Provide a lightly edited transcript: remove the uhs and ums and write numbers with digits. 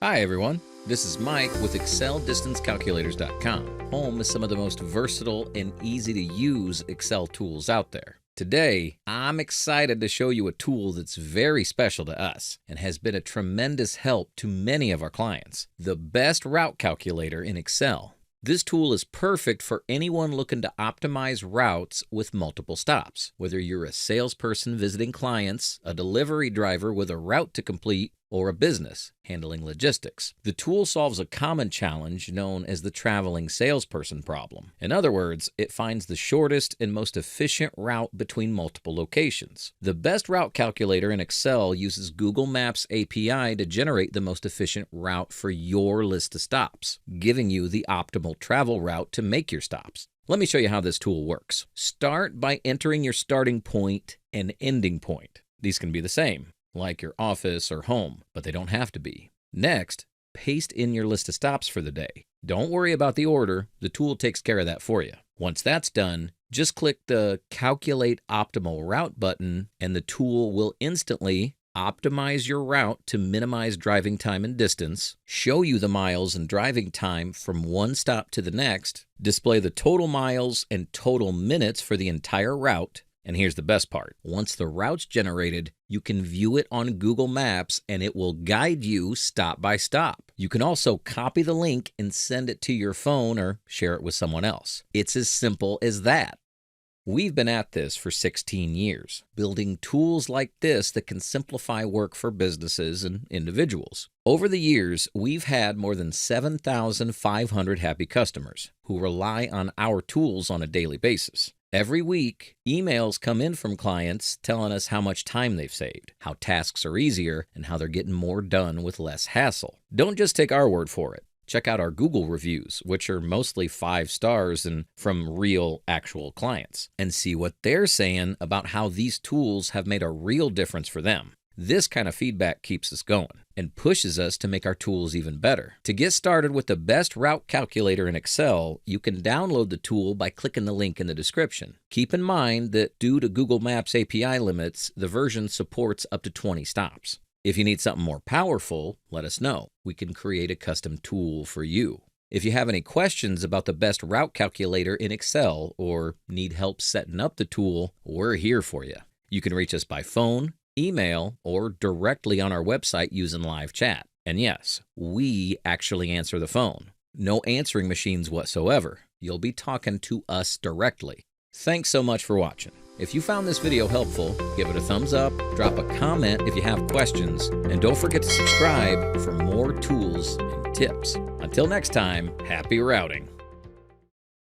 Hi everyone, this is Mike with ExcelDistanceCalculators.com, home is some of the most versatile and easy to use Excel tools out there. Today, I'm excited to show you a tool that's very special to us and has been a tremendous help to many of our clients, the best route calculator in Excel. This tool is perfect for anyone looking to optimize routes with multiple stops, whether you're a salesperson visiting clients, a delivery driver with a route to complete, or a business handling logistics. The tool solves a common challenge known as the Traveling Salesperson Problem. In other words, it finds the shortest and most efficient route between multiple locations. The best route calculator in Excel uses Google Maps API to generate the most efficient route for your list of stops, giving you the optimal travel route to make your stops. Let me show you how this tool works. Start by entering your starting point and ending point. These can be the same, like your office or home, but they don't have to be. Next, paste in your list of stops for the day. Don't worry about the order, the tool takes care of that for you. Once that's done, just click the Calculate Optimal Route button and the tool will instantly optimize your route to minimize driving time and distance, show you the miles and driving time from one stop to the next, display the total miles and total minutes for the entire route. And here's the best part. Once the route's generated, you can view it on Google Maps and it will guide you stop by stop. You can also copy the link and send it to your phone or share it with someone else. It's as simple as that. We've been at this for 16 years, building tools like this that can simplify work for businesses and individuals. Over the years, we've had more than 7,500 happy customers who rely on our tools on a daily basis. Every week, emails come in from clients telling us how much time they've saved, how tasks are easier, and how they're getting more done with less hassle. Don't just take our word for it. Check out our Google reviews, which are mostly 5 stars and from real, actual clients, and see what they're saying about how these tools have made a real difference for them. This kind of feedback keeps us going and pushes us to make our tools even better. To get started with the best route calculator in Excel, you can download the tool by clicking the link in the description. Keep in mind that due to Google Maps API limits, the version supports up to 20 stops. If you need something more powerful, let us know. We can create a custom tool for you. If you have any questions about the best route calculator in Excel or need help setting up the tool, we're here for you. You can reach us by phone, email, or directly on our website using live chat. And yes, we actually answer the phone. No answering machines whatsoever. You'll be talking to us directly. Thanks so much for watching. If you found this video helpful, give it a thumbs up, drop a comment if you have questions, and don't forget to subscribe for more tools and tips. Until next time, happy routing.